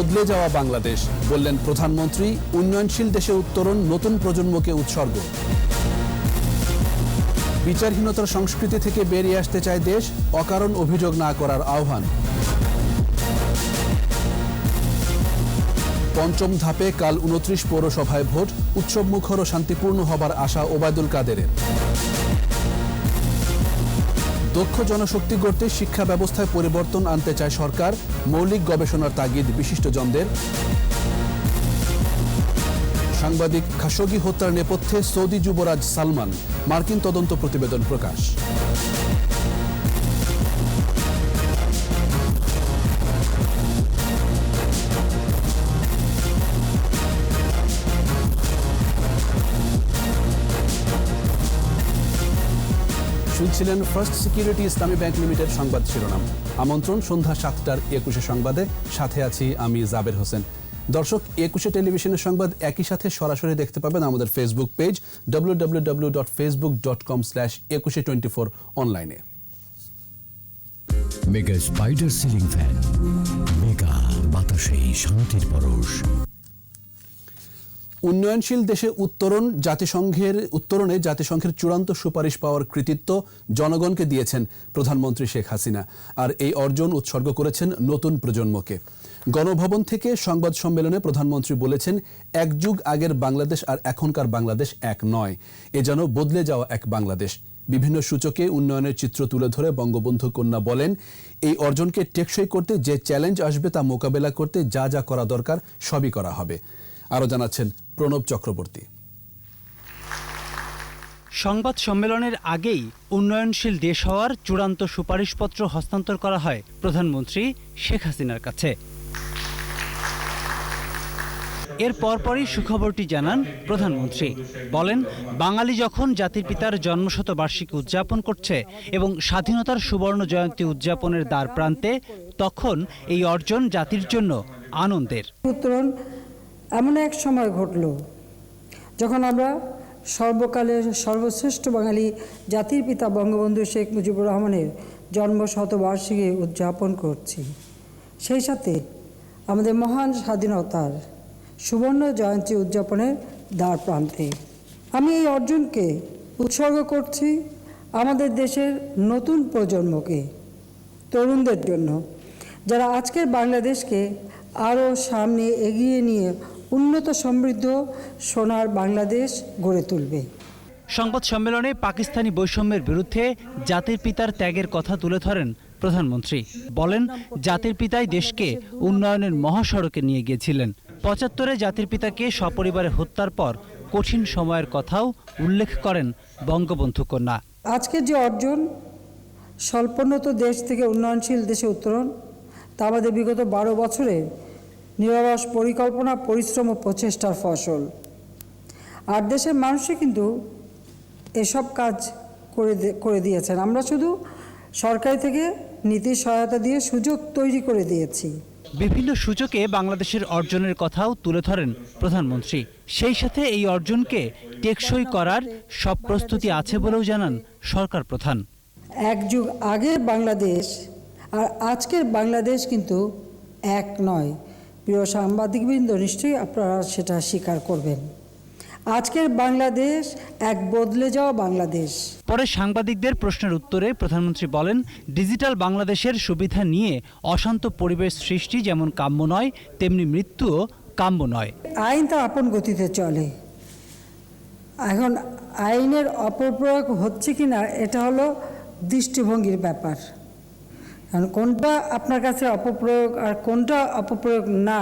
বদলে যাওয়া বাংলাদেশ, বললেন প্রধানমন্ত্রী। উন্নয়নশীল দেশে উত্তরণ নতুন প্রজন্মকে উৎসর্গ। বিচারহীনতার সংস্কৃতি থেকে বেরিয়ে আসতে চায় দেশ, অকারণ অভিযোগ না করার আহ্বান। পঞ্চম ধাপে কাল 29 পৌরসভায় ভোট, উৎসবমুখর ও শান্তিপূর্ণ হবার আশা ওবায়দুল কাদেরের। দক্ষ জনশক্তি গড়তে শিক্ষা ব্যবস্থায় পরিবর্তন আনতে চায় সরকার, মৌলিক গবেষণার তাগিদ বিশিষ্টজনদের। সাংবাদিক খাশোগি হত্যার নেপথ্যে সৌদি যুবরাজ সালমান, মার্কিন তদন্ত প্রতিবেদন প্রকাশ। শুনছিলেন ফার্স্ট সিকিউরিটি ইসলামী ব্যাংক লিমিটেড সংবাদ শিরোনাম। আমন্ত্রণ সন্ধ্যা 7টার 21 সংবাদে, সাথে আছি আমি জাবের হোসেন। দর্শক, 21 টেলিভিশনের সংবাদ একই সাথে সরাসরি দেখতে পাবেন আমাদের ফেসবুক পেজ www.facebook.com/2124 অনলাইনে। Mega spider ceiling fan, mega বাতাসে শান্তির পরশ। উন্নয়নশীল দেশে উত্তরণে জাতিসংঘের চূড়ান্ত সুপারিশ পাওয়ার কৃতিত্ব জনগণকে দিয়েছেন প্রধানমন্ত্রী শেখ হাসিনা, আর এই অর্জন উৎসর্গ করেছেন নতুন প্রজন্মকে। গণভবন থেকে সংবাদ সম্মেলনে প্রধানমন্ত্রী বলেছেন, এক যুগ আগের বাংলাদেশ আর এখনকার বাংলাদেশ এক নয়, এ যেন বদলে যাওয়া এক বাংলাদেশ। বিভিন্ন সূচকে উন্নয়নের চিত্র তুলে ধরে বঙ্গবন্ধু কন্যা বলেন, এই অর্জনকে টেকসই করতে যে চ্যালেঞ্জ আসবে তা মোকাবেলা করতে যা যা করা দরকার সবই করা হবে। আরও জানাচ্ছেন প্রণব চক্রবর্তী। সংবাদ সম্মেলনের আগেই উন্নয়নশীল দেশ হওয়ার চূড়ান্ত সুপারিশপত্র হস্তান্তর করা হয় প্রধানমন্ত্রী শেখ হাসিনার কাছে। এর পরপরই সুখবরটি জানান প্রধানমন্ত্রী। বলেন, বাঙালি যখন জাতির পিতার জন্মশতবার্ষিকী উদযাপন করছে এবং স্বাধীনতার সুবর্ণ জয়ন্তী উদযাপনের দ্বার প্রান্তে, তখন এই অর্জন জাতির জন্য আনন্দের। উত্তরণ এমন এক সময় ঘটল যখন আমরা সর্বকালের সর্বশ্রেষ্ঠ বাঙালি জাতির পিতা বঙ্গবন্ধু শেখ মুজিবুর রহমানের জন্মশতবার্ষিকী উদযাপন করছি। সেই সাথে আমাদের মহান স্বাধীনতার সুবর্ণ জয়ন্তী উদযাপনের দ্বার প্রান্তে। আমি এই অর্জনকে উৎসর্গ করছি আমাদের দেশের নতুন প্রজন্মকে, তরুণদের জন্য, যারা আজকের বাংলাদেশকে আরও সামনে এগিয়ে নিয়ে উন্নত সমৃদ্ধ সোনার বাংলাদেশ গড়ে তুলবে। সংবাদ সম্মেলনে পাকিস্তানি বৈষম্যের বিরুদ্ধে জাতির পিতার ত্যাগের কথা তুলে ধরেন প্রধানমন্ত্রী। বলেন, জাতির পিতাই দেশকে উন্নয়নের মহাসড়কে নিয়ে গিয়েছিলেন। ৭৫-এ জাতির পিতাকে সপরিবারে হত্যার পর কঠিন সময়ের কথাও উল্লেখ করেন বঙ্গবন্ধু কন্যা। আজকের যে অর্জন, স্বল্পোন্নত দেশ থেকে উন্নয়নশীল দেশে উত্তরণ, তা আমাদের বিগত 12 বছরের নিরলস পরিকল্পনা, পরিশ্রম ও প্রচেষ্টার ফসল। আর দেশের মানুষই কিন্তু এসব কাজ করে দিয়েছেন। আমরা শুধু সরকার থেকে নীতি সহায়তা দিয়ে সুযোগ তৈরি করে দিয়েছি। বিভিন্ন সূচকে বাংলাদেশের অর্জনের কথাও তুলে ধরেন প্রধানমন্ত্রী। সেই সাথে এই অর্জনকে টেকসই করার সব প্রস্তুতি আছে বলেও জানান সরকার প্রধান। এক যুগ আগের বাংলাদেশ আর আজকের বাংলাদেশ কিন্তু এক নয়। প্রিয় সাংবাদিকবৃন্দ, নিশ্চয়ই আপনারা সেটা স্বীকার করবেন। আজকের বাংলাদেশ এক বদলে যাওয়া বাংলাদেশ। পরে সাংবাদিকদের প্রশ্নের উত্তরে প্রধানমন্ত্রী বলেন, ডিজিটাল বাংলাদেশের সুবিধা নিয়ে অশান্ত পরিবেশ সৃষ্টি যেমন কাম্য নয়, তেমনি মৃত্যুও কাম্য নয়। আইন তার আপন গতিতে চলে। এখন আইনের অপপ্রয়োগ হচ্ছে কিনা এটা হলো দৃষ্টিভঙ্গির ব্যাপার। কারণ কোনটা আপনার কাছে অপপ্রয়োগ আর কোনটা অপপ্রয়োগ না,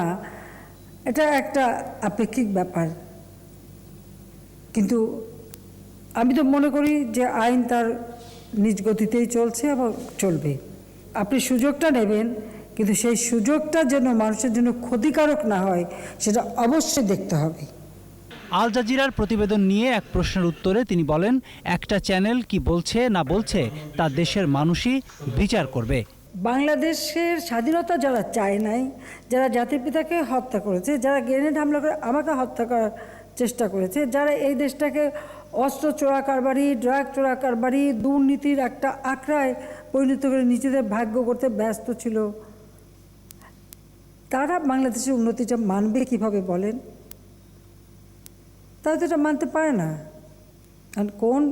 এটা একটা আপেক্ষিক ব্যাপার। কিন্তু আমি তো মনে করি যে আইন তার নিজ গতিতেই চলছে এবং চলবে। আপনি সুযোগটা নেবেন, কিন্তু সেই সুযোগটা যেন মানুষের জন্য ক্ষতিকারক না হয় সেটা অবশ্যই দেখতে হবে। আল জাজিরার প্রতিবেদন নিয়ে এক প্রশ্নের উত্তরে তিনি বলেন, একটা চ্যানেল কি বলছে না বলছে তা দেশের মানুষই বিচার করবে। বাংলাদেশের স্বাধীনতা যারা চায় নাই, যারা জাতির পিতাকে হত্যা করেছে, যারা গ্রেনেড হামলা করে আমাকে হত্যা করার চেষ্টা করেছে, যারা এই দেশটাকে অস্ত্র চোরাকারবারি, ড্রাগ চোরাকারবারি, দুর্নীতির একটা আখড়ায় পরিণত করে নিজেদের ভাগ্য করতে ব্যস্ত ছিল, তারা বাংলাদেশের উন্নতিটা মানবে কিভাবে বলেন? তারা তো এটা মানতে পারে না। কারণ কোন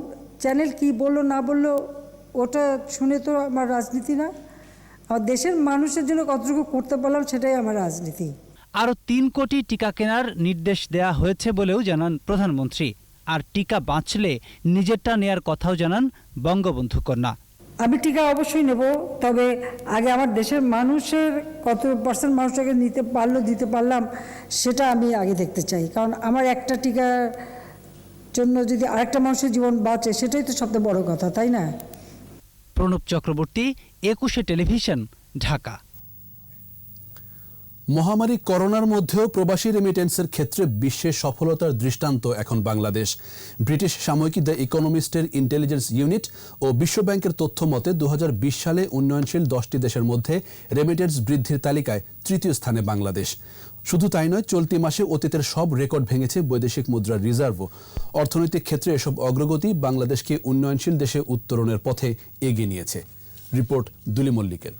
চ্যানেল কি বললো না বললো ওটা শুনে তো আমার রাজনীতি না। আর দেশের মানুষের জন্য কতটুকু করতে পারলাম সেটাই আমার রাজনীতি। আরও 3 কোটি টিকা কেনার নির্দেশ দেয়া হয়েছে বলেও জানান প্রধানমন্ত্রী। আর টিকা বাঁচলে নিজেরটা নেয়ার কথাও জানান বঙ্গবন্ধু কন্যা। আমি টিকা অবশ্যই নেব, তবে আগে আমার দেশের মানুষের কত % মানুষটাকে নিতে পারলো দিতে পারলাম সেটা আমি আগে দেখতে চাই। কারণ আমার একটা টিকার জন্য যদি আরেকটা মানুষের জীবন বাঁচে সেটাই তো সবচেয়ে বড় কথা, তাই না? প্রণব চক্রবর্তী, 21 টেলিভিশন, ঢাকা। মহামারী করোনার মধ্যেও প্রবাসী রেমিটেন্সের ক্ষেত্রে বিশ্বের সফলতার দৃষ্টান্ত এখন বাংলাদেশ। ব্রিটিশ সাময়িকী দ্য ইকোনমিস্টের ইন্টেলিজেন্স ইউনিট ও বিশ্বব্যাংকের তথ্য মতে 2020 সালে উন্নয়নশীল 10টি দেশের মধ্যে রেমিটেন্স বৃদ্ধির তালিকায় 3য় স্থানে বাংলাদেশ। শুধু তাই নয়, চলতি মাসে অতীতের সব রেকর্ড ভেঙেছে বৈদেশিক মুদ্রার রিজার্ভও। অর্থনৈতিক ক্ষেত্রে এসব অগ্রগতি বাংলাদেশকে উন্নয়নশীল দেশে উত্তরণের পথে এগিয়ে নিয়েছে। রিপোর্ট দুলি মল্লিকের।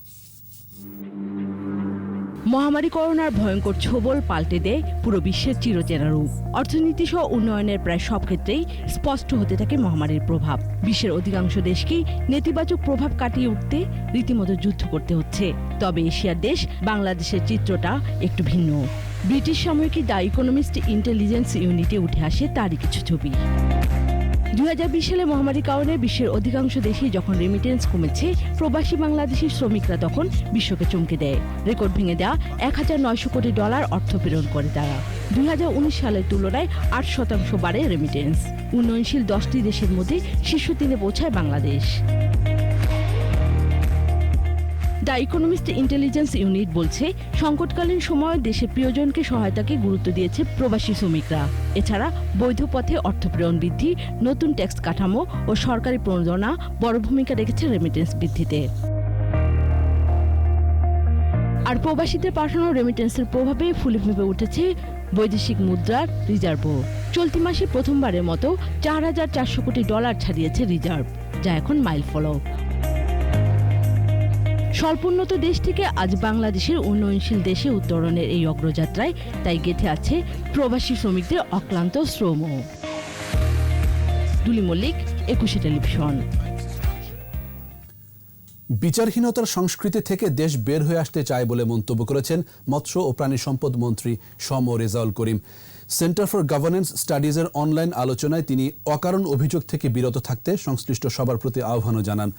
মহামারী করোনার ভয়ঙ্কর ছোবল পাল্টে দেয় পুরো বিশ্বের চিরচেনা রূপ। অর্থনীতি সহ উন্নয়নের প্রায় সব ক্ষেত্রেই স্পষ্ট হতে থাকে মহামারীর প্রভাব। বিশ্বের অধিকাংশ দেশকেই নেতিবাচক প্রভাব কাটিয়ে উঠতে রীতিমতো যুদ্ধ করতে হচ্ছে। তবে এশিয়ার দেশ বাংলাদেশের চিত্রটা একটু ভিন্ন। ব্রিটিশ সাময়িকী দ্য ইকোনমিস্ট ইন্টেলিজেন্স ইউনিটে উঠে আসে তারই কিছু ছবি। 2020 সালে মহামারীর কারণে বিশ্বের অধিকাংশ দেশেই যখন রেমিটেন্স কমেছে, প্রবাসী বাংলাদেশি শ্রমিকরা তখন বিশ্বকে চমকে দেয়। রেকর্ড ভেঙে দেওয়া $1900 কোটি অর্থ প্রেরণ করে তারা। 2019 সালের তুলনায় 8% বাড়ে রেমিটেন্স। উন্নয়নশীল 10টি দেশের মধ্যে শীর্ষ 3-এ পৌঁছায় Bangladesh. The economist intelligence unit বলছে, সংকটকালীন সময়ে দেশের প্রিয়জনকে সহায়তাকে গুরুত্ব দিয়েছে প্রবাসী শ্রমিকরা। এছাড়া বৈধ পথে অর্থ প্রেরণ বৃদ্ধি, নতুন ট্যাক্স কাঠামো ও সরকারি প্রণোদনা বড় ভূমিকা রেখেছে রেমিটেন্স বৃদ্ধিতে। আর প্রবাসীদের পাঠানো রেমিটেন্সের প্রভাবে ফুলে ফেঁপে উঠেছে বৈদেশিক মুদ্রার রিজার্ভও। চলতি মাসে প্রথমবারের মতো $4400 কোটি ছাড়িয়েছে রিজার্ভ, যা এখন মাইল ফলক। স্বল্পোন্নত দেশ থেকে আজ বাংলাদেশের উন্নয়নশীল দেশে উত্তরণের এই অগ্রযাত্রায় তাই গেঁথে আছে প্রবাসী শ্রমিকদের অক্লান্ত শ্রম। দুলি মল্লিক, 21 টেলিভিশন। বিচারহীনতার সংস্কৃতি থেকে দেশ বের হয়ে আসতে চায় বলে মন্তব্য করেছেন মৎস্য ও প্রাণী সম্পদ মন্ত্রী শম Rezaul Karim. Centre for governance স্টাডিজের online আলোচনায় তিনি অকারণ অভিযোগ থেকে বিরত থাকতে সংশ্লিষ্ট সবার প্রতি আহ্বানও জানান।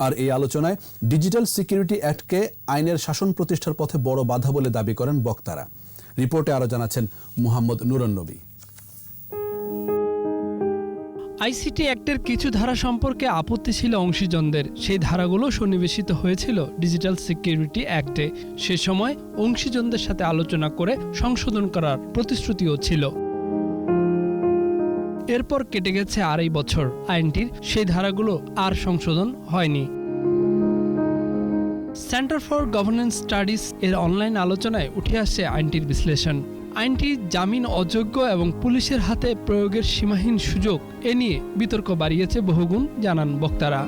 আর এই আলোচনায় ডিজিটাল সিকিউরিটি অ্যাক্টকে আইনের শাসন প্রতিষ্ঠার পথে বড় বাধা বলে দাবি করেন বক্তারা। রিপোর্টে আরও জানাচ্ছেন মুহাম্মদ নুরুন নবী। আইসিটি অ্যাক্টের কিছু ধারা সম্পর্কে আপত্তি ছিল অংশীজনদের। সেই ধারাগুলো সন্নিবেশিত হয়েছিল ডিজিটাল সিকিউরিটি অ্যাক্টে। সে সময় অংশীজনদের সাথে আলোচনা করে সংশোধন করার প্রতিশ্রুতিও ছিল। এরপর কেটে গেছে 2.5 বছর, আইনটির সেই ধারাগুলো আর সংশোধন হয়নি। সেন্টার ফর গভর্নেন্স স্টাডিজ এর অনলাইন আলোচনায় উঠে আসছে আইনটির বিশ্লেষণ। আইনটি জামিন অযোগ্য এবং পুলিশের হাতে প্রয়োগের সীমাহীন সুযোগ এ নিয়ে বিতর্ক বাড়িয়েছে বহুগুণ, জানান বক্তারা।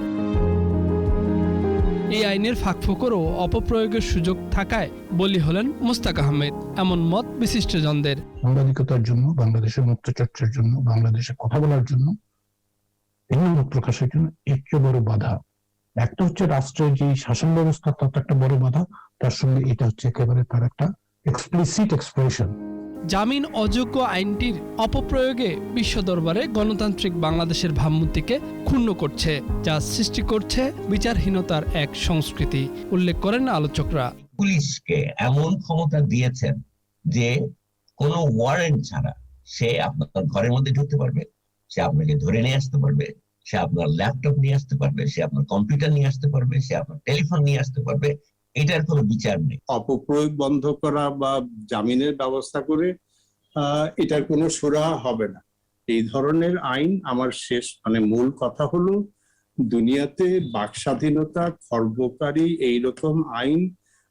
এই আইনের ফাঁকফোকর ও অপপ্রয়োগের সুযোগ থাকায় বলি হলেন মোস্তাক আহমেদ, এমন মত বিশিষ্টজনদের। সাংবাদিকতার জন্য, বাংলাদেশের মুক্ত চর্চার জন্য, বাংলাদেশে কথা বলার জন্য, ভিন্ন মত প্রকাশের জন্য একটু বড় বাধা। একটা হচ্ছে রাষ্ট্রের যে শাসন ব্যবস্থা, তার একটা বড় বাধা, তার সঙ্গে এটা হচ্ছে একেবারে তার একটা এক্সপ্লিসিট এক্সপ্রেশন। জামিন অযোগ্য আইনটির অপপ্রয়োগে বিশ্ব দরবারে গণতান্ত্রিক বাংলাদেশের ভাবমূর্তিকে ক্ষুণ্ণ করছে, যা সৃষ্টি করছে বিচারহীনতার এক সংস্কৃতি, উল্লেখ করেন আলোচকরা। পুলিশকে এমন ক্ষমতা দিয়েছেন যে কোনো ওয়ারেন্ট ছাড়া সে আপনার ঘরের মধ্যে ঢুকতে পারবে, সে আপনাকে ধরে নিয়ে আসতে পারবে, সে আপনার ল্যাপটপ নিয়ে আসতে পারবে, সে আপনার কম্পিউটার নিয়ে আসতে পারবে, সে আপনার টেলিফোন নিয়ে আসতে পারবে। এটার কোনো বিচার নেই। অপপ্রয়োগ বন্ধ করা বা জামিনের ব্যবস্থা করে এটার কোনো সুরাহা হবে না। এই ধরনের আইন আমার মূল কথা হলো, দুনিয়াতে বাক স্বাধীনতা খর্বকারী এইরকম আইন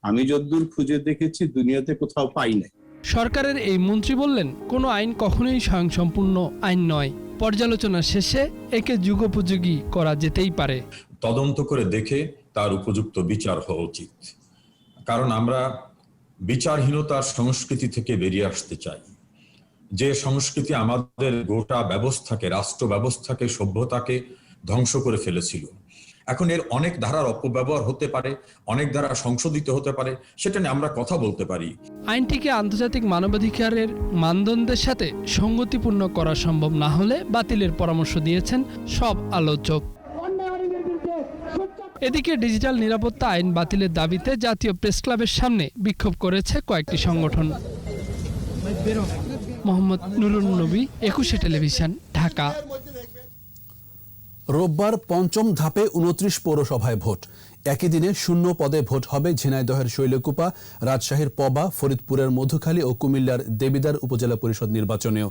আমি যতদূর খুঁজে দেখেছি দুনিয়াতে কোথাও পাই নাই। সরকারের এই মন্ত্রী বললেন, কোনো আইন কখনোই স্বয়ংসম্পূর্ণ আইন নয়। পর্যালোচনা শেষে একে যুগোপযোগী করা যেতেই পারে। তদন্ত করে দেখে তার উপযুক্ত বিচার হওয়া উচিত। কারণ আমরা বিচারহীনতার সংস্কৃতি থেকে বেরিয়ে আসতে চাই, যে সংস্কৃতি আমাদের গোটা ব্যবস্থাকে, রাষ্ট্র ব্যবস্থাকে, সভ্যতাকে ধ্বংস করে ফেলেছিল। এখন এর অনেক ধারার অপব্যবহার হতে পারে, অনেক ধারা সংশোধিত হতে পারে, সেটা নিয়ে আমরা কথা বলতে পারি। আইনটিকে আন্তর্জাতিক মানবাধিকারের মানদণ্ডের সাথে সঙ্গতিপূর্ণ করা সম্ভব না হলে বাতিলের পরামর্শ দিয়েছেন সব আলোচক। এদিকে ডিজিটাল নিরাপত্তা আইন বাতিলের দাবিতে জাতীয় প্রেস ক্লাবের সামনে বিক্ষোভ করেছে কয়েকটি সংগঠন। মোহাম্মদ নুরুন নবী, 21 টেলিভিশন, ঢাকা। রোববার পঞ্চম ধাপে 29 পৌরসভায় ভোট। একই দিনে 0 পদে ভোট হবে ঝিনাইদহের শৈলকুপা, রাজশাহীর পবা, ফরিদপুরের মধুখালী ও কুমিল্লার দেবিদ্বার উপজেলা পরিষদ নির্বাচনেও।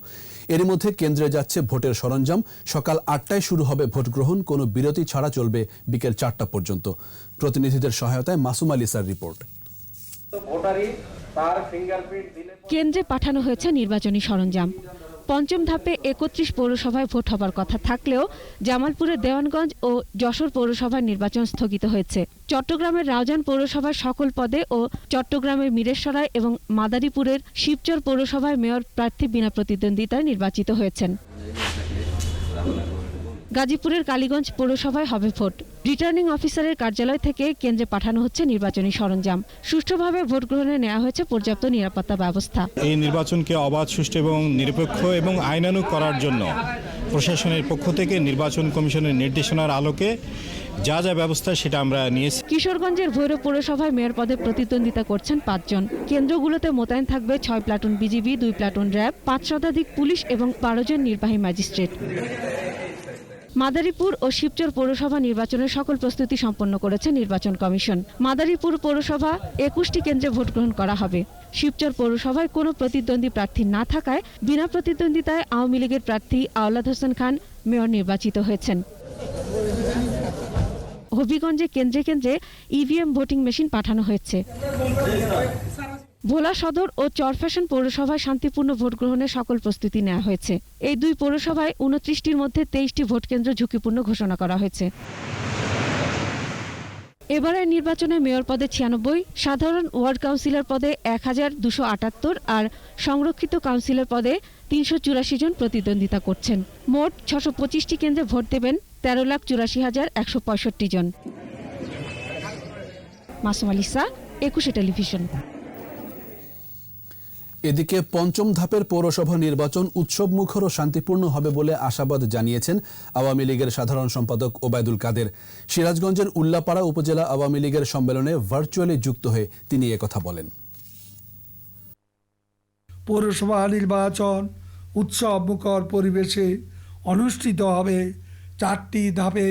এর মধ্যে কেন্দ্রে যাচ্ছে ভোটের সরঞ্জাম। সকাল 8টায় শুরু হবে ভোট গ্রহণ, কোনো বিরতি ছাড়া চলবে বিকেল 4টা পর্যন্ত। প্রতিনিধিদের সহায়তায় মাসুম আলিসার রিপোর্ট। কেন্দ্রে পাঠানো হয়েছে নির্বাচনী সরঞ্জাম। পঞ্চম ধাপে 31 পৌরসভায় ভোট হবার কথা থাকলেও জামালপুরের দেওয়ানগঞ্জ ও যশোর পৌরসভার নির্বাচন স্থগিত হয়েছে। চট্টগ্রামের রাউজান পৌরসভার সকল পদে ও চট্টগ্রামের মিরেশ্বরাই এবং মাদারীপুরের শিবচর পৌরসভায় মেয়র প্রার্থী বিনা প্রতিদ্বন্দ্বিতায় নির্বাচিত হয়েছেন। গাজীপুরের কালীগঞ্জ পৌরসভায় হবে ভোট। রিটার্নিং অফিসারের কার্যালয় থেকে কেন্দ্রে পাঠানো হচ্ছে নির্বাচনী সরঞ্জাম। সুষ্ঠুভাবে ভোট গ্রহণে নেওয়া হয়েছে পর্যাপ্ত নিরাপত্তা ব্যবস্থা। এই নির্বাচনকে অবাধ, সুষ্ঠু এবং নিরপেক্ষ এবং আইনানুগ করার জন্য প্রশাসনের পক্ষ থেকে নির্বাচন কমিশনের নির্দেশনার আলোকে যা যা ব্যবস্থা সেটা আমরা নিয়েছি। কিশোরগঞ্জের ভৈরব পৌরসভায় মেয়র পদে প্রতিদ্বন্দ্বিতা করছেন 5 জন। কেন্দ্রগুলোতে মোতায়েন থাকবে 6 প্লাটুন বিজিবি, 2 প্লাটুন র্যাব, 5 শতাধিক পুলিশ এবং 12 জন নির্বাহী ম্যাজিস্ট্রেট। মাদারীপুর ও শিবচর পৌরসভা নির্বাচনের সকল প্রস্তুতি সম্পন্ন করেছে নির্বাচন কমিশন। মাদারীপুর পৌরসভা 21টি কেন্দ্রে ভোট গ্রহণ করা হবে। শিবচর পৌরসভায় কোনো প্রতিদ্বন্দ্বী প্রার্থী না থাকায় বিনা প্রতিদ্বন্দ্বিতায় আওয়ামী লীগের প্রার্থী আওলাদ হোসেন খান মেয়র নির্বাচিত হয়েছেন। হবিগঞ্জে কেন্দ্রে কেন্দ্রে ইভিএম ভোটিং মেশিন পাঠানো হয়েছে। ভোলা সদর ও চরফ্যাশন পৌরসভায় শান্তিপূর্ণ ভোট গ্রহণের সকল প্রস্তুতি নেওয়া হয়েছে। এই 2 পৌরসভায় 29টির মধ্যে 23টি ভোট কেন্দ্র ঝুঁকিপূর্ণ ঘোষণা করা হয়েছে। এবারের নির্বাচনে মেয়র পদে 96, সাধারণ ওয়ার্ড কাউন্সিলর পদে 1278 আর সংরক্ষিত কাউন্সিলর পদে 384 জন প্রতিদ্বন্দ্বিতা করছেন। মোট 625টি কেন্দ্রে ভোট দেবেন 13,84,165 জন। মাসুম আলিসা, 21 টেলিভিশন। এদিকে পঞ্চম ধাপের পৌরসভা নির্বাচন উৎসবমুখর ও শান্তিপূর্ণ হবে বলে আশাবাদ জানিয়েছেন আওয়ামী লীগের সাধারণ সম্পাদক ওবায়দুল কাদের। সিরাজগঞ্জের উল্লাপাড়া উপজেলা আওয়ামী লীগের সম্মেলনে ভার্চুয়ালি যুক্ত হয়ে তিনি একথা বলেন। পৌরসভা নির্বাচন উৎসবমুখর পরিবেশে অনুষ্ঠিত হবে। 4টি ধাপে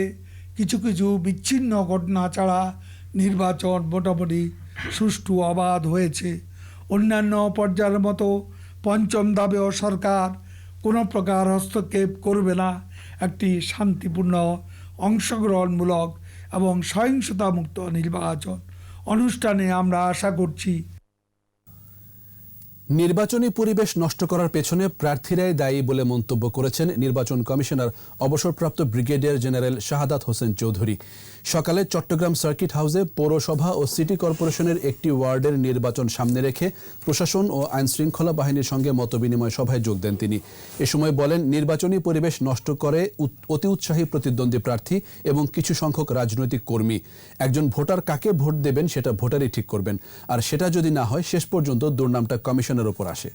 কিছু কিছু বিচ্ছিন্ন ঘটনা ছাড়া নির্বাচন মোটামুটি সুষ্ঠু অবাধ হয়েছে। অন্যান্য পর্যায়ের মতো পঞ্চম ধাপেও সরকার কোনো প্রকার হস্তক্ষেপ করবে না। একটি শান্তিপূর্ণ, অংশগ্রহণমূলক এবং সহিংসতামুক্ত নির্বাচন অনুষ্ঠানে আমরা আশা করছি। নির্বাচনী পরিবেশ নষ্ট করার পেছনে প্রার্থীরাই দায়ী বলে মন্তব্য করেছেন নির্বাচন কমিশনার অবসরপ্রাপ্ত ব্রিগেডিয়ার জেনারেল শাহাদাত হোসেন চৌধুরী। সকালে চট্টগ্রাম সার্কিট হাউসে পৌরসভা ও সিটি কর্পোরেশনের একটি ওয়ার্ডের নির্বাচন সামনে রেখে প্রশাসন ও আইনশৃঙ্খলা বাহিনীর সঙ্গে মতবিনিময় সভায় যোগ দেন তিনি। এ সময় বলেন, নির্বাচনী পরিবেশ নষ্ট করে অতি উৎসাহী প্রতিদ্বন্দ্বী প্রার্থী এবং কিছু সংখ্যক রাজনৈতিক কর্মী। একজন ভোটার কাকে ভোট দেবেন সেটা ভোটারই ঠিক করবেন, আর সেটা যদি না হয় শেষ পর্যন্ত দুর্নামটা কমিশনের উপর আসে।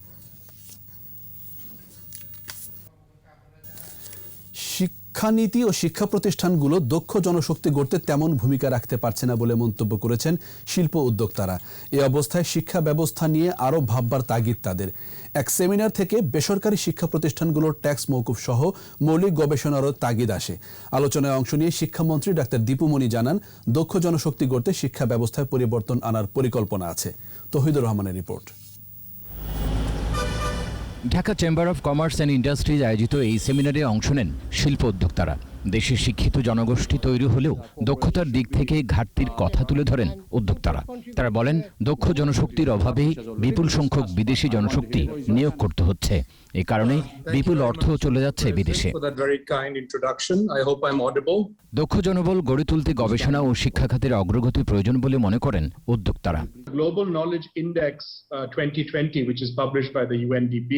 শিক্ষানীতি ও শিক্ষা প্রতিষ্ঠানগুলো দক্ষ জনশক্তি গড়তে তেমন ভূমিকা রাখতে পারছে না বলে মন্তব্য করেছেন শিল্প উদ্যোক্তারা। এই অবস্থায় শিক্ষা ব্যবস্থা নিয়ে আরও ভাববার তাগিদ তাদের। এক সেমিনার থেকে বেসরকারি শিক্ষা প্রতিষ্ঠানগুলোর ট্যাক্স মওকুফ সহ মৌলিক গবেষণারও তাগিদ আসে। আলোচনায় অংশ নিয়ে শিক্ষামন্ত্রী ডাক্তার দীপু মনি জানান, দক্ষ জনশক্তি গড়তে শিক্ষা ব্যবস্থায় পরিবর্তন আনার পরিকল্পনা আছে। তৌহিদুর রহমানের report. Dhaka chamber of commerce and industries আয়োজিত এই সেমিনারে অংশ নেন শিল্প উদ্যোক্তারা। দেশে শিক্ষিত জনগোষ্ঠী তৈরি হলেও দক্ষতার দিক থেকে ঘাটতির কথা তুলে ধরেন উদ্যোক্তারা। তারা বলেন, দক্ষ জনশক্তির অভাবে বিপুল সংখ্যক বিদেশি জনশক্তি নিয়োগ করতে হচ্ছে। এ কারণে বিপুল অর্থ চলে যাচ্ছে বিদেশে। দক্ষ জনবল গড়ে তুলতে গবেষণা ও শিক্ষা খাতের অগ্রগতি প্রয়োজন বলে মনে করেন উদ্যোক্তারা। Global Knowledge Index 2020, which is published by the UNDP,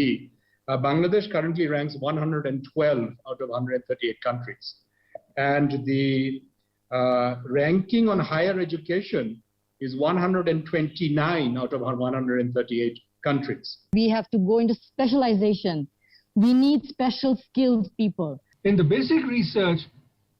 Bangladesh currently ranks 112 out of 138 countries. And the ranking on higher education is 129 out of 138 countries. We have to go into specialization. We need special skilled people. In the basic research,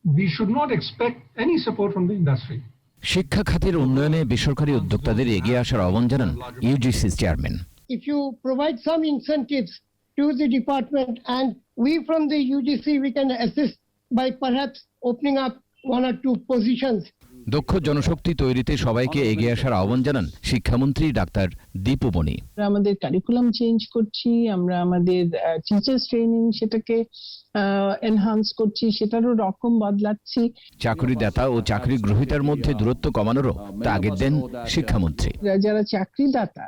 we should not expect any support from the industry. শিক্ষা খাতের উন্নয়নে বেসরকারি উদ্যোক্তাদের এগিয়ে আসার আহ্বান জানান ইউজিসির chairman. If you provide some incentives to the department, and we from the UGC, we can assist by perhaps opening up 1 or 2 positions. দক্ষ জনশক্তি তৈরিতে সবাইকে এগিয়ে আসার আহ্বান জানান শিক্ষামন্ত্রী ডাক্তার দীপুমণি। আমাদের কারিকুলাম চেঞ্জ করছি, আমরা আমাদের টিচার্স ট্রেনিং সেটাকে এনহান্স করছি, সেটারও রকম বদলাচ্ছি। চাকরিদাতা ও চাকরি গ্রহীতার মধ্যে দূরত্ব কমানোরও তাগিদ দেন শিক্ষামন্ত্রী। যারা চাকরিদাতা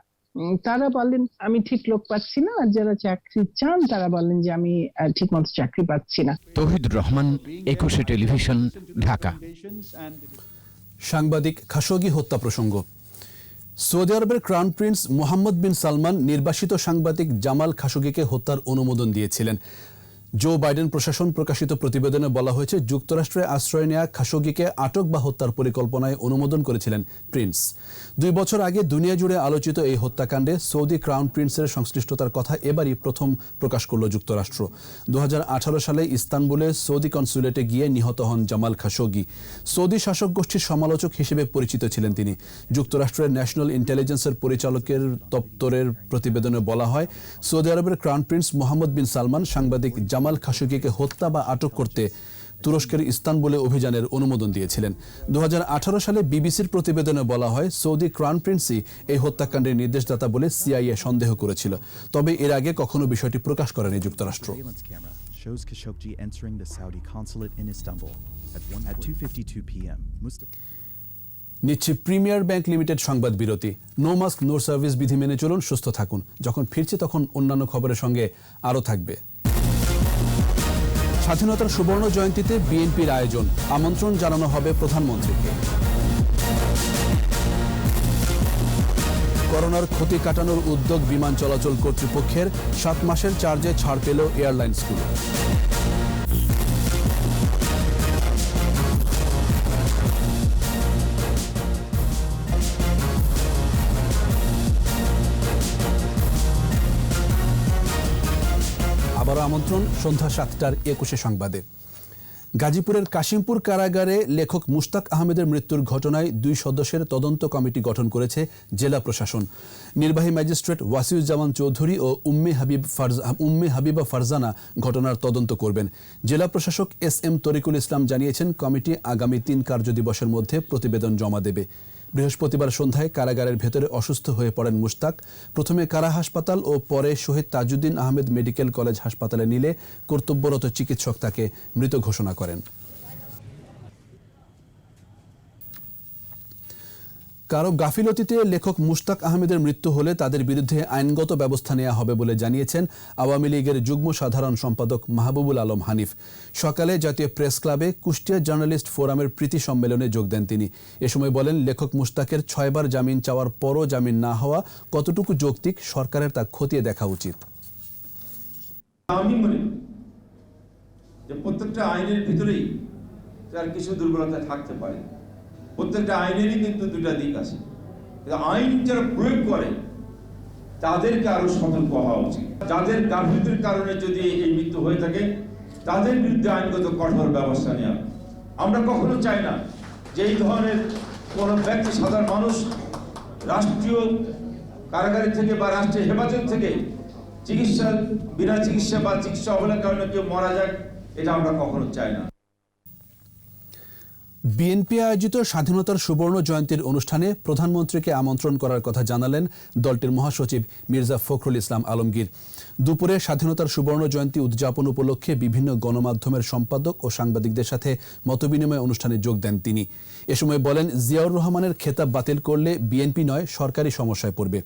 তারা বলেন আমি ঠিক লোক পাচ্ছি না, আর যারা চাকরি চান তারা বলেন যে আমি ঠিক মতো চাকরি পাচ্ছি না। তৌহিদুর রহমান, 21 টেলিভিশন, ঢাকা। সাংবাদিক খাশোগি হত্যা প্রসঙ্গ। সৌদি আরবের ক্রাউন প্রিন্স মোহাম্মদ বিন সালমান নির্বাসিত সাংবাদিক জামাল খাশোগিকে হত্যার অনুমোদন দিয়েছিলেন। জো বাইডেন প্রশাসন প্রকাশিত প্রতিবেদনে বলা হয়েছে, যুক্তরাষ্ট্রে আশ্রয় নেওয়া খাশোগিকে আটক বা হত্যার পরিকল্পনায় অনুমোদন করেছিলেন প্রিন্স। 2 বছর আগে দুনিয়া জুড়ে আলোচিত এই হত্যাকাণ্ডে সৌদি ক্রাউন প্রিন্সের সংশ্লিষ্টতার কথা এবারই প্রথম প্রকাশ করল যুক্তরাষ্ট্র। 2018 সালে ইস্তানবুলে সৌদি কনসুলেটে গিয়ে নিহত হন জামাল খাশোগি। সৌদি শাসক গোষ্ঠীর সমালোচক হিসেবে পরিচিত ছিলেন তিনি। যুক্তরাষ্ট্রের ন্যাশনাল ইন্টেলিজেন্সের পরিচালকের দপ্তরের প্রতিবেদনে বলা হয়, সৌদি আরবের ক্রাউন প্রিন্স মোহাম্মদ বিন সালমান সাংবাদিক জামাল খাশোগিকে হত্যা বা আটক করতে তুরস্কের ইস্তানবুলে অভিযানের অনুমোদন দিয়েছিলেন। 2018 সালে বিবিসির প্রতিবেদনে বলা হয়, সৌদি ক্রাউন প্রিন্সই এই হত্যাকাণ্ডের নির্দেশদাতা বলে সিআইএ সন্দেহ করেছিল। তবে এর আগে কখনো বিষয়টি প্রকাশ করেনি যুক্তরাষ্ট্র। নিচ্ছে প্রিমিয়ার ব্যাংক লিমিটেড সংবাদ বিরতি। নো মাস্ক নো সার্ভিস বিধি মেনে চলুন, সুস্থ থাকুন। যখন ফিরছে তখন অন্যান্য খবরের সঙ্গে আরও থাকবে। স্বাধীনতার সুবর্ণ জয়ন্তীতে বিএনপির আয়োজন, আমন্ত্রণ জানানো হবে প্রধানমন্ত্রীকে। করোনার ক্ষতি কাটানোর উদ্যোগ বিমান চলাচল কর্তৃপক্ষের, 7 মাসের চার্জে ছাড় পেল এয়ারলাইন্সগুলো। আবারও আমন্ত্রণ সন্ধ্যা 7:21 সংবাদে। গাজীপুরের কাশিমপুর কারাগারে লেখক মুশতাক আহমেদের মৃত্যুর ঘটনায় 2 সদস্যের তদন্ত কমিটি গঠন করেছে জেলা প্রশাসন। নির্বাহী ম্যাজিস্ট্রেট ওয়াসিউজ্জামান চৌধুরী ও উম্মে হাবিবা ফারজানা ঘটনার তদন্ত করবেন। জেলা প্রশাসক SM তরিকুল ইসলাম জানিয়েছেন, কমিটি আগামী 3 কার্যদিবসের মধ্যে প্রতিবেদন জমা দেবে। বৃহস্পতিবার সন্ধ্যায় কারাগারের ভেতরে অসুস্থ হয়ে পড়েন মুশতাক। প্রথমে কারা হাসপাতাল ও পরে শহীদ তাজউদ্দিন আহমেদ মেডিকেল কলেজ হাসপাতালে নিলে কর্তব্যরত চিকিৎসক তাকে মৃত ঘোষণা করেন। কারো গাফিলতিতে লেখক মুশতাক আহমেদের মৃত্যু হলে তাদের বিরুদ্ধে আইনগত ব্যবস্থা নেওয়া হবে বলে জানিয়েছেন আওয়ামী লীগের যুগ্ম সাধারণ সম্পাদক মাহবুবুল আলম হানিফ। সকালে জাতীয় প্রেস ক্লাবে কুষ্টিয়া জার্নালিস্ট ফোরামের প্রীতি সম্মেলনে যোগ দেন তিনি। এ সময় বলেন, লেখক মুশতাকের 6 বার জামিন চাওয়ার পরও জামিন না হওয়া কতটুকু যৌক্তিক, সরকারের তা খতিয়ে দেখা উচিত। আমি মনে যে প্রত্যেকটা আইনের ভিতরেই তার কিছু দুর্বলতা থাকতে পারে। প্রত্যেকটা আইনেরই কিন্তু 2টা দিক আছে। আইন যারা প্রয়োগ করে তাদেরকে আরো সতর্ক হওয়া উচিত। যাদের গাফিলতির কারণে যদি এই মৃত্যু হয়ে থাকে তাদের বিরুদ্ধে আইনগত কঠোর ব্যবস্থা নেওয়া। আমরা কখনো চাই না যে এই ধরনের কোনো ব্যক্তি, সাধারণ মানুষ রাষ্ট্রীয় কারাগার থেকে বা রাষ্ট্রীয় হেফাজত থেকে বিনা চিকিৎসা বা চিকিৎসা অবহেলার কারণে কেউ মারা যাক, এটা আমরা কখনো চাই না। বিএনপি আয়োজিত স্বাধীনতার সুবর্ণ জয়ন্তীর অনুষ্ঠানে প্রধানমন্ত্রীকে আমন্ত্রণ করার কথা জানালেন দলটির মহাসচিব মির্জা ফখরুল ইসলাম আলমগীর। দুপুরে স্বাধীনতার সুবর্ণ জয়ন্তী উদযাপন উপলক্ষে বিভিন্ন গণমাধ্যমের সম্পাদক ও সাংবাদিকদের সাথে মতবিনিময় অনুষ্ঠানে যোগ দেন তিনি। এ সময় বলেন, জিয়াউর রহমানের খেতাব বাতিল করলে বিএনপি নয়, সরকারি সমস্যায় পড়বে।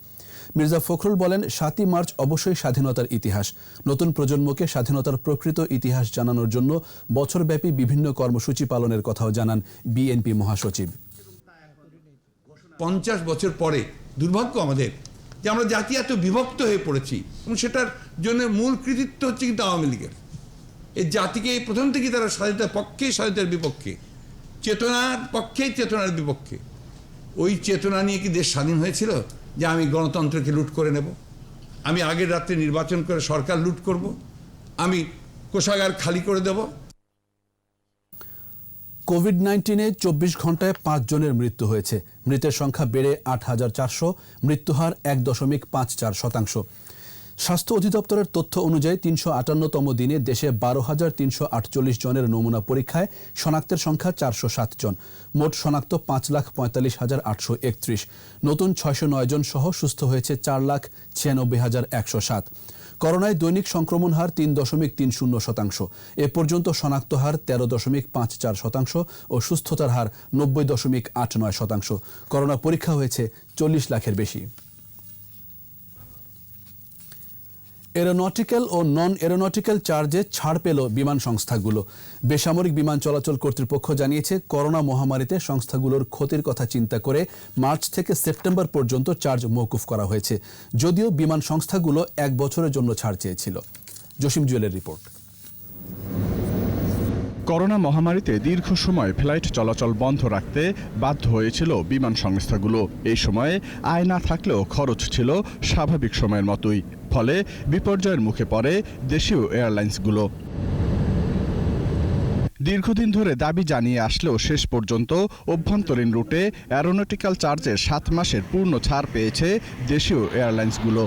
মির্জা ফখরুল বলেন, ৭ই মার্চ অবশ্যই স্বাধীনতার ইতিহাস। নতুন প্রজন্মকে স্বাধীনতার প্রকৃত ইতিহাস জানানোর জন্য বছরব্যাপী বিভিন্ন কর্মসূচি পালনের কথাও জানান বিএনপি মহাসচিব। ৫০ বছর পরে দুর্ভাগ্য আমাদের যে আমরা জাতি এত বিভক্ত হয়ে পড়েছি, এবং সেটার জন্য মূল কৃতিত্ব হচ্ছে কিন্তু আওয়ামী লীগের। এই জাতিকে প্রথম থেকে তারা স্বাধীনতার পক্ষে, স্বাধীনতার বিপক্ষে, চেতনার পক্ষে, চেতনার বিপক্ষে। ওই চেতনা নিয়ে কি দেশ স্বাধীন হয়েছিল? যে আমি গণতন্ত্রকে লুট করে নেব, আমি আগের রাত্রে নির্বাচন করে সরকার লুট করব, আমি কোষাগার খালি করে দেব। কোভিড-19-এ ২৪ ঘন্টায় ৫ জনের মৃত্যু হয়েছে। মৃতের সংখ্যা বেড়ে ৮,৪০০, মৃত্যুহার ১.৫৪%। স্বাস্থ্য অধিদপ্তরের তথ্য অনুযায়ী ৩৫৮তম দিনে দেশে ১২,৩৪৮ জনের নমুনা পরীক্ষায় শনাক্তের সংখ্যা ৪০৭ জন। মোট শনাক্ত ৫,৪৫,৮৩১। নতুন ৬০৯ জন সহ সুস্থ হয়েছে ৪,৯৬,১০৭। করোনায় দৈনিক সংক্রমণ হার ৩.৩০%। এ পর্যন্ত শনাক্ত হার ১৩.৫৪% ও সুস্থতার হার ৯০.৮৯%। করোনা পরীক্ষা হয়েছে ৪০ লাখের বেশি। এরোনটিক্যাল ও নন এরোনটিক্যাল চার্জে ছাড় পেল বিমান সংস্থাগুলো। বেসামরিক বিমান চলাচল কর্তৃপক্ষ জানিয়েছে, করোনা মহামারীতে সংস্থাগুলোর ক্ষতির কথা চিন্তা করে মার্চ থেকে সেপ্টেম্বর পর্যন্ত চার্জ মওকুফ করা হয়েছে, যদিও বিমান সংস্থাগুলো ১ বছরের জন্য ছাড় চেয়েছিল। জসিম জুয়েলের রিপোর্ট। করোনা মহামারীতে দীর্ঘ সময় ফ্লাইট চলাচল বন্ধ রাখতে বাধ্য হয়েছিল বিমান সংস্থাগুলো। এই সময়ে আয় না থাকলেও খরচ ছিল স্বাভাবিক সময়ের মতোই। ফলে বিপর্যয়ের মুখে পড়ে দেশীয় এয়ারলাইন্সগুলো। দীর্ঘদিন ধরে দাবি জানিয়ে আসলেও শেষ পর্যন্ত অভ্যন্তরীণ রুটে অ্যারোনটিক্যাল চার্জের ৭ মাসের পূর্ণ ছাড় পেয়েছে দেশীয় এয়ারলাইন্সগুলো।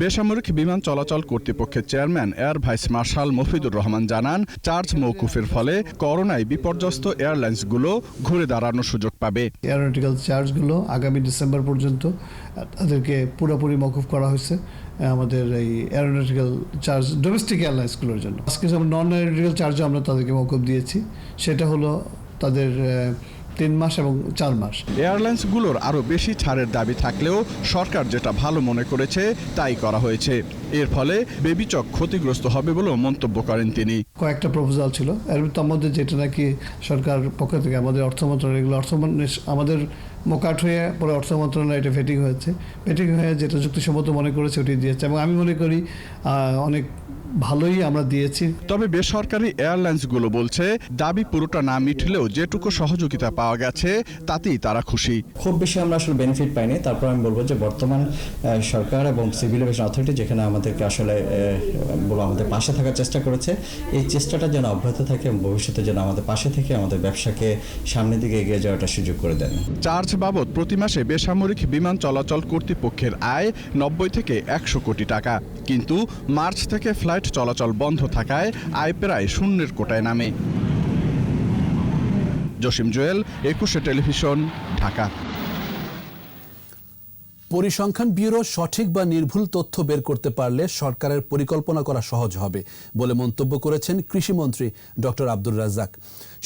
বেসামরিক বিমান চলাচল কর্তৃপক্ষের chairman air vice marshal Mofidur Rahman জানান, চার্জ মওকুফের ফলে করোনায় বিপর্যস্ত এয়ারলাইন্সগুলো ঘুরে দাঁড়ানোর সুযোগ পাবে। এয়ারোনটিক্যাল চার্জগুলো আগামী ডিসেম্বর পর্যন্ত তাদেরকে পুরোপুরি মওকুফ করা হয়েছে আমাদের এই এয়ারোনটিক্যাল চার্জ ডোমেস্টিক এয়ারলাইন্সগুলোর জন্য। আজকে যেমন নন এয়ারোনটিক্যাল চার্জও আমরা তাদেরকে মওকুফ দিয়েছি, সেটা হলো তাদের 3 মাস এবং 4 মাস। এয়ারলাইন্সগুলোর আরও বেশি ছাড়ের দাবি থাকলেও সরকার যেটা ভালো মনে করেছে তাই করা হয়েছে। এর ফলে বেবিচক ক্ষতিগ্রস্ত হবে বলেও মন্তব্য করেন তিনি। কয়েকটা প্রপোজাল ছিল, এর মধ্যে যেটা নাকি সরকার পক্ষ থেকে আমাদের অর্থ মন্ত্রণালয়, এগুলো আমাদের মোকাট হয়ে পরে অর্থ মন্ত্রণালয় এটা ভেটিং হয়েছে, ভেটিং হয়ে যেটা যুক্তিসম্মত মনে করেছে ওটি দিয়েছে, এবং আমি মনে করি অনেক ভালোই আমরা দিয়েছি। তবে বেসরকারি এয়ারলাইন্সগুলো বলছে, দাবি পুরোটা না মিটলেও যেটুকু সহযোগিতা পাওয়া গেছে তাতেই তারা খুশি। খুব বেশি আমরা আসলে বেনিফিট পাইনি। তারপর আমি বলবো যে বর্তমান সরকার এবং সিভিল এভিয়েশন অথরিটি যেখানে আমাদেরকে আসলে আমাদের পাশে থাকার চেষ্টা করেছে, এই চেষ্টাটা যেন অব্যাহত থাকে এবং ভবিষ্যতে যেন আমাদের পাশে থেকে আমাদের ব্যবসাকে সামনের দিকে এগিয়ে যাওয়াটা সুযোগ করে দেন। চার্জ বাবদ প্রতি মাসে বেসামরিক বিমান চলাচল কর্তৃপক্ষের আয় ৯০ থেকে ১০০ কোটি টাকা, কিন্তু মার্চ থেকে ফ্লাইট চলাচল বন্ধ থাকায় আয় প্রায় শূন্যের কোটায় নামে। জসিম জুয়েল, ২১ টেলিভিশন, ঢাকা। পরিসংখ্যান ব্যুরো সঠিক বা নির্ভুল তথ্য বের করতে পারলে সরকারের পরিকল্পনা করা সহজ হবে বলে মন্তব্য করেছেন কৃষিমন্ত্রী ডক্টর আব্দুর রাজ্জাক।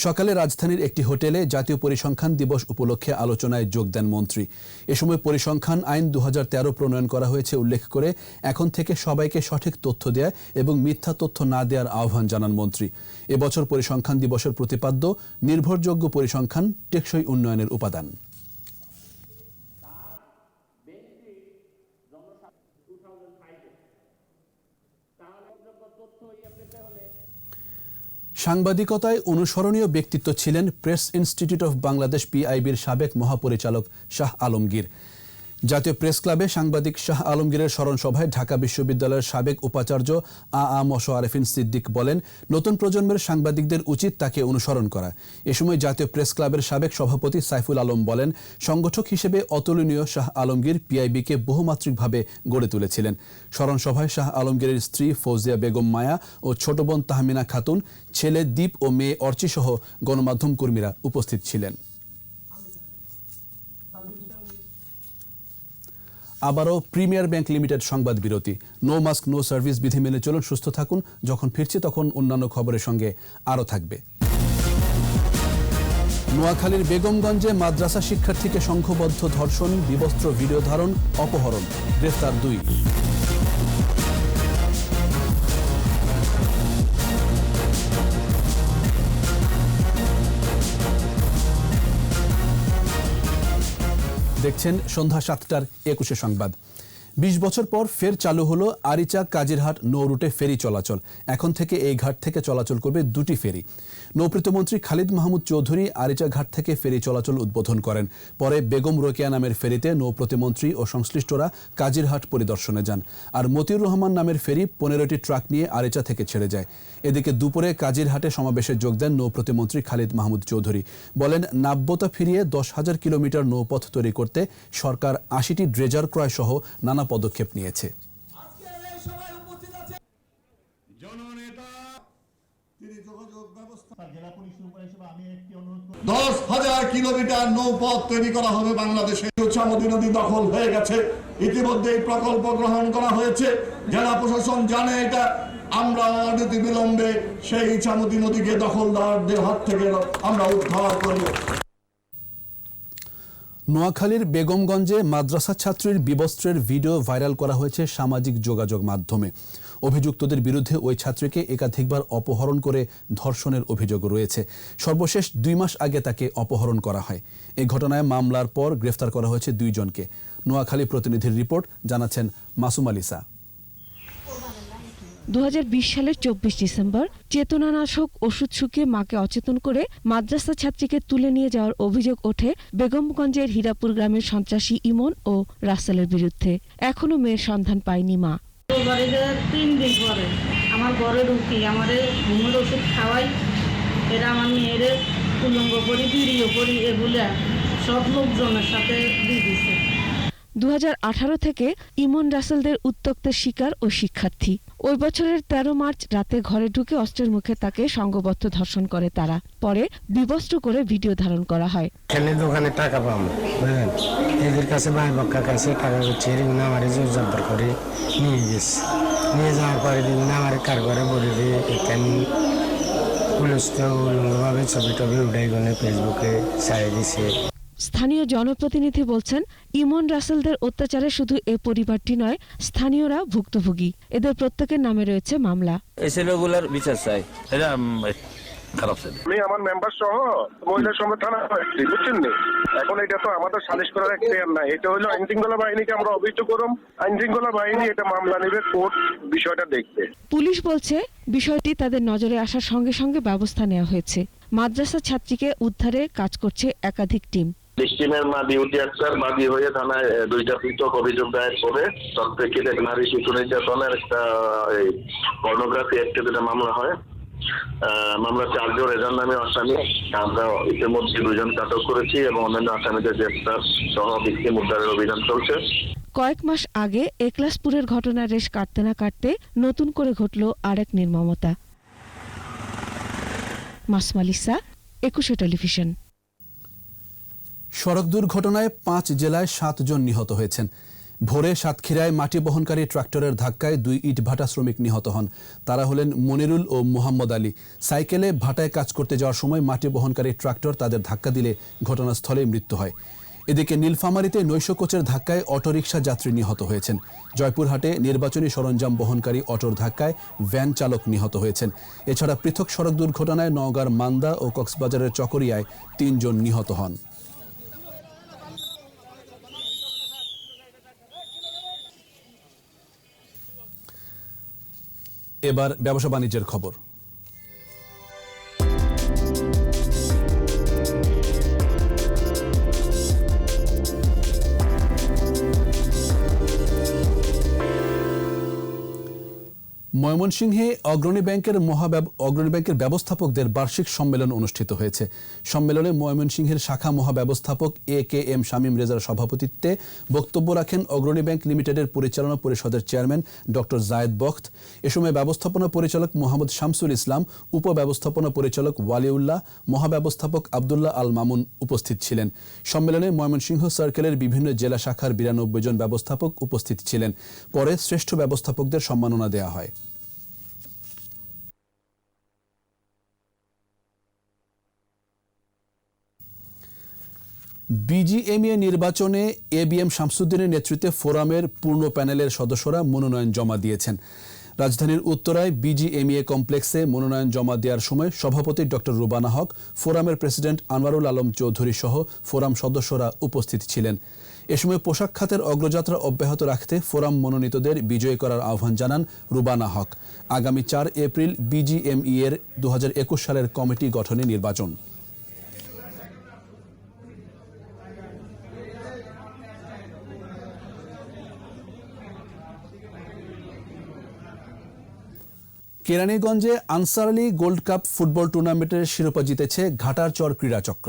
সকালে রাজধানীর একটি হোটেলে জাতীয় পরিসংখ্যান দিবস উপলক্ষে আলোচনায় যোগ দেন মন্ত্রী। এ সময় পরিসংখ্যান আইন ২০১৩ প্রণয়ন করা হয়েছে উল্লেখ করে এখন থেকে সবাইকে সঠিক তথ্য দেয়া এবং মিথ্যা তথ্য না দেওয়ার আহ্বান জানান মন্ত্রী। এবছর পরিসংখ্যান দিবসের প্রতিপাদ্য নির্ভরযোগ্য পরিসংখ্যান, টেকসই উন্নয়নের উপাদান। সাংবাদিকতায় অনুসরণীয় ব্যক্তিত্ব ছিলেন প্রেস ইনস্টিটিউট অব বাংলাদেশ PIBর সাবেক মহাপরিচালক শাহ আলমগীর। জাতীয় প্রেস ক্লাবে সাংবাদিক শাহ আলমগীরের স্মরণ সভায় ঢাকা বিশ্ববিদ্যালয়ের সাবেক উপাচার্য মোশাররফ সিদ্দিক বলেন, নতুন প্রজন্মের সাংবাদিকদের উচিত তাকে অনুসরণ করা। এ সময় জাতীয় প্রেস ক্লাবের সাবেক সভাপতি সাইফুল আলম বলেন, সংগঠক হিসেবে অতুলনীয় শাহ আলমগীর পিআইবিকে বহুমাত্রিকভাবে গড়ে তুলেছিলেন। স্মরণ সভায় শাহ আলমগীরের স্ত্রী ফৌজিয়া বেগম মায়া ও ছোট বোন তাহমিনা খাতুন, ছেলে দীপ ও মেয়ে অর্চি সহ গণমাধ্যম কর্মীরা উপস্থিত ছিলেন। আবারও প্রিমিয়ার ব্যাংক লিমিটেড সংবাদ বিরতি। নো মাস্ক নো সার্ভিস বিধি মেনে চলুন, সুস্থ থাকুন। যখন ফিরছি তখন অন্যান্য খবরের সঙ্গে আরও থাকবে। নোয়াখালীর বেগমগঞ্জে মাদ্রাসা শিক্ষার্থীকে সংঘবদ্ধ ধর্ষণ, বিবস্ত্র ভিডিও ধারণ, অপহরণ, গ্রেফতার 2। দেখছেন সন্ধ্যা 7টার 21 সংবাদ। 20 বছর পর ফের চালু হলো আরিচা কাজিরহাট নৌ রুটে ফেরি চলাচল। এখন থেকে এই ঘাট থেকে চলাচল করবে 2টি ফেরি। নৌপ্রতিমন্ত্রী খালিদ মাহমুদ চৌধুরী আরিচা ঘাট থেকে ফেরি চলাচল উদ্বোধন করেন। পরে বেগম রোকেয়া নামের ফেরিতে নৌপ্রতিমন্ত্রী ও সংশ্লিষ্টরা কাজিরহাট পরিদর্শনে যান। আর মতিউর রহমান নামের ফেরি 15টি ট্রাক নিয়ে আরিচা থেকে ছেড়ে যায়। এদিকে দুপুরে কাজিরহাটে সমাবেশে যোগ দেন নৌপ্রতিমন্ত্রী খালিদ মাহমুদ চৌধুরী। বলেন, নাব্যতা ফিরিয়ে 10,000 কিলোমিটার নৌপথ তৈরি করতে সরকার 80টি ড্রেজার ক্রয় সহ নানা পদক্ষেপ নিয়েছে। 10,000 কিলোমিটার নৌপথ তৈরি করা হবে বাংলাদেশে। চামুন্ডি নদী দখল হয়ে গেছে, ইতিমধ্যে এই প্রকল্প গ্রহণ করা হয়েছে। জেলা প্রশাসন জানে এটা। আমরা অনতি বিলম্বে সেই চামুন্ডি নদীকে দখলদারদের হাত থেকে আমরা উদ্ধার করব। নোয়াখালীর বেগমগঞ্জে মাদ্রাসা ছাত্রীর বিবস্ত্রের ভিডিও ভাইরাল করা হয়েছে সামাজিক যোগাযোগ মাধ্যমে। অভিযুক্তদের বিরুদ্ধে ওই ছাত্রীকে একাধিকবার অপহরণ করে ধর্ষণের অভিযোগ রয়েছে। সর্বশেষ 2 মাস আগে তাকে অপহরণ করা হয়। এই ঘটনায় মামলার পর গ্রেফতার করা হয়েছে 2 জনকে। নোয়াখালী প্রতিনিধির রিপোর্ট, জানাচ্ছেন মাসুম আলিসা। 2020 সালের 24 ডিসেম্বর চেতনানাশক ওষুধ শুকিয়ে মাকে অচেতন করে মাদ্রাসা ছাত্রীকে তুলে নিয়ে যাওয়ার অভিযোগ ওঠে বেগমগঞ্জের হীরাপুর গ্রামের সন্ত্রাসী ইমন ও রাসেলের বিরুদ্ধে। এখনো মেয়ের সন্ধান পায়নি মা। 3 দিন পরে আমার ঘরে ঢুকি, আমারে ঘুমের ওষুধ খাওয়াই, এরা আমার মেয়েরে উলঙ্গ করি, ভিডিও করি, এগুলা সব লোকজনের সাথে দিয়ে দিছে। 2018 থেকে ইমন রাসেলদের উত্ত্যক্তের শিকার ও শিক্ষার্থী। ওই বছরের 13 মার্চ রাতে ঘরে ঢুকে অস্ত্রের মুখে তাকে সংঘবদ্ধ ধর্ষণ করে তারা। পরে বিবস্ত্র করে ভিডিও ধারণ করা হয়। খেলের দোকানে টাকা পাম, বুঝলেন, এদের কাছে ভাই বক্কা কাছে টাকা হচ্ছে আমারে জোর জব্বর করে নিয়ে গেছে। নিয়ে যাওয়ার পরে দিন আমারে কার ঘরে বলে দিয়ে এখানে পুলিশ তো উলঙ্গভাবে ছবি টবি উঠাই গনে ফেসবুকে ছাড়িয়ে দিছে। স্থানীয় জনপ্রতিনিধি বলছেন, ইমন রাসেলদের অত্যাচারে শুধু এ পরিবারটি নয়, স্থানীয়রা ভুক্তভোগী। এদের প্রত্যেকের নামে রয়েছে মামলা। এই ছেলেগুলোর বিচার চাই। এটা খারাপ ছেলে। আমি আমার মেম্বার সহ মহিলার সঙ্গে থানা হয়েছি, বুঝছেন না? এখন এটা তো আমাদের সালিশ করার এখতিয়ার নাই। এটা হলো আইন শৃঙ্খলা বাহিনীকে আমরা অভিযোগ করব। আইন শৃঙ্খলা বাহিনী এটা মামলা নেবে, কোর্ট বিষয়টা দেখবে। পুলিশ বলছে, বিষয়টি তাদের নজরে আসার সঙ্গে সঙ্গে ব্যবস্থা নেওয়া হয়েছে। মাদ্রাসা ছাত্রীকে উদ্ধারে কাজ করছে একাধিক টিম। টিমের মা ডিউটি অফিসার বাদী হয়ে থানায় 2টা পৃথক অভিযোগ দায়ের করে তৎপ্রেক্ষিতে নারী শিশু নির্যাতনের একটা পর্নোগ্রাফি অ্যাক্টে মামলা হয়। মামলা 4 জন এজার নামে আসামি। আমরা ইতিমধ্যে 2 জনকে আটক করেছি এবং অন্যান্য আসামিদের গ্রেফতার সহ ভিকটিম উদ্ধারের অভিযান চলছে। কয়েক মাস আগে একলাসপুরের ঘটনার রেশ কাটতে না কাটতে নতুন করে ঘটল আরেক নির্মমতা। মাসুম আলিসা, 21 টেলিভিশন। সড়ক দুর্ঘটনায় 5 জেলায় 7 জন নিহত হয়েছেন। ভোরে সাতক্ষীরায় মাটি বহনকারী ট্রাক্টরের ধাক্কায় 2 ইটভাটা শ্রমিক নিহত হন। তারা হলেন মনিরুল ও মোহাম্মদ আলী। সাইকেলে ভাটায় কাজ করতে যাওয়ার সময় মাটি বহনকারী ট্রাক্টর তাদের ধাক্কা দিলে ঘটনাস্থলেই মৃত্যু হয়। এদিকে নীলফামারীতে নৈশ কোচের ধাক্কায় অটোরিকশা যাত্রী নিহত হয়েছেন। জয়পুরহাটে নির্বাচনী সরঞ্জাম বহনকারী অটোর ধাক্কায় ভ্যান চালক নিহত হয়েছেন। এছাড়া পৃথক সড়ক দুর্ঘটনায় নওগাঁর মান্দা ও কক্সবাজারের চকরিয়ায় 3 জন নিহত হন। এবার ব্যবসা বাণিজ্যের খবর। ময়মনসিংহে অগ্রণী ব্যাংকের ব্যবস্থাপকদের বার্ষিক সম্মেলন অনুষ্ঠিত হয়েছে। সম্মেলনে ময়মনসিংহের শাখা মহাব্যবস্থাপক AKM শামীম রেজার সভাপতিত্বে বক্তব্য রাখেন অগ্রণী ব্যাংক লিমিটেডের পরিচালনা পরিষদের চেয়ারম্যান ডক্টর জায়েদ বখত। এ সময় ব্যবস্থাপনা পরিচালক মোহাম্মদ শামসুল ইসলাম, উপব্যবস্থাপনা পরিচালক ওয়ালিউল্লাহ, মহাব্যবস্থাপক আব্দুল্লাহ আল মামুন উপস্থিত ছিলেন। সম্মেলনে ময়মনসিংহ সার্কেলের বিভিন্ন জেলা শাখার 92 জন ব্যবস্থাপক উপস্থিত ছিলেন। পরে শ্রেষ্ঠ ব্যবস্থাপকদের সম্মাননা দেওয়া হয়। বিজিএমইএ নির্বাচনে ABM শামসুদ্দিনের নেতৃত্বে ফোরামের পূর্ণ প্যানেলের সদস্যরা মনোনয়ন জমা দিয়েছেন। রাজধানীর উত্তরায় বিজিএমইএ কমপ্লেক্সে মনোনয়ন জমা দেওয়ার সময় সভাপতি ডক্টর রুবানা হক, ফোরামের প্রেসিডেন্ট আনোয়ারুল আলম চৌধুরী সহ ফোরাম সদস্যরা উপস্থিত ছিলেন। এ সময় পোশাক খাতের অগ্রযাত্রা অব্যাহত রাখতে ফোরাম মনোনীতদের বিজয়ী করার আহ্বান জানান রুবানা হক। আগামী 4 এপ্রিল বিজিএমইএর 2021 সালের কমিটি গঠনে নির্বাচন। কেরানীগঞ্জে Ansar Ali gold cup football টুর্নামেন্টের শিরোপা জিতেছে ঘাটারচর ক্রীড়াচক্র।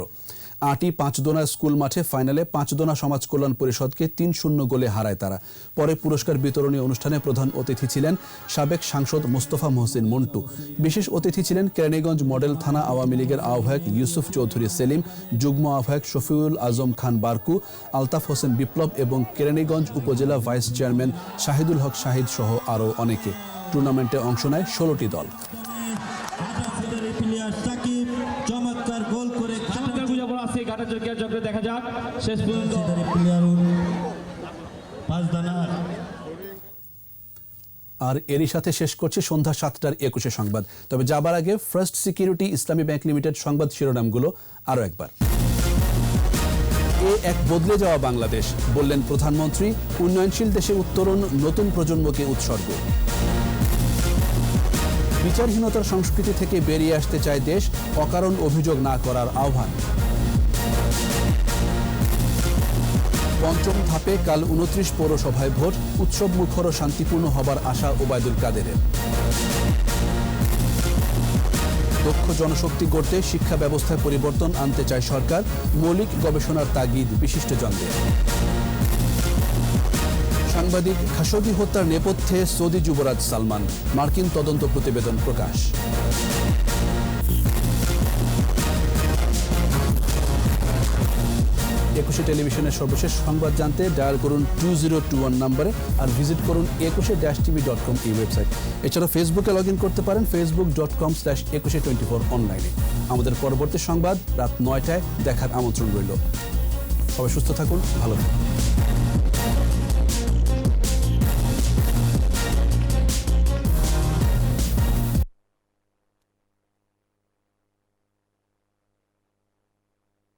আটি 5 দোনা স্কুল মাঠে ফাইনালে 5 দোনা সমাজ কল্যাণ পরিষদকে 3-0 গোলে হারায় তারা। পরে পুরস্কার বিতরণী অনুষ্ঠানে প্রধান অতিথি ছিলেন সাবেক সাংসদ মোস্তফা মহসিন মন্টু। বিশেষ অতিথি ছিলেন কেরানীগঞ্জ মডেল থানা আওয়ামী লীগের আহ্বায়ক ইউসুফ চৌধুরী সেলিম, যুগ্ম আহ্বায়ক শফিউল আজম খান বারকু, আলতাফ হোসেন বিপ্লব এবং কেরানীগঞ্জ উপজেলা ভাইস চেয়ারম্যান শাহিদুল হক শাহিদ সহ আরও অনেকে। টুর্নামেন্টে অংশ নেয় 16টি দল। আর এরই সাথে শেষ করছে সন্ধ্যা 7টার 21 সংবাদ। তবে যাবার আগে ফার্স্ট সিকিউরিটি ইসলামী ব্যাংক লিমিটেড সংবাদ শিরোনামগুলো আরও একবার। এক বদলে যাওয়া বাংলাদেশ, বললেন প্রধানমন্ত্রী। উন্নয়নশীল দেশে উত্তরণ নতুন প্রজন্মকে উৎসর্গ। বিচারহীনতার সংস্কৃতি থেকে বেরিয়ে আসতে চায় দেশ, অকারণ অভিযোগ না করার আহ্বান। পঞ্চম ধাপে কাল 29 পৌরসভায় ভোট, উৎসব মুখর ও শান্তিপূর্ণ হবার আশা ওবায়দুল কাদেরের। দক্ষ জনশক্তি গড়তে শিক্ষা ব্যবস্থায় পরিবর্তন আনতে চায় সরকার, মৌলিক গবেষণার তাগিদ বিশিষ্টজনদের। সাংবাদিক খাশোগি হত্যার নেপথ্যে সৌদি যুবরাজ সালমান, মার্কিন তদন্ত প্রতিবেদন প্রকাশ। একুশে টেলিভিশনের সর্বশেষ সংবাদ জানতে ডায়াল করুন 2021 নম্বরে আর ভিজিট করুন 21-tv.com এই ওয়েবসাইট। এছাড়া ফেসবুকে লগ ইন করতে পারেন facebook.com/2124 অনলাইনে। আমাদের পরবর্তী সংবাদ রাত 9টায় দেখার আমন্ত্রণ রইল। সবাই সুস্থ থাকুন, ভালো থাকুন।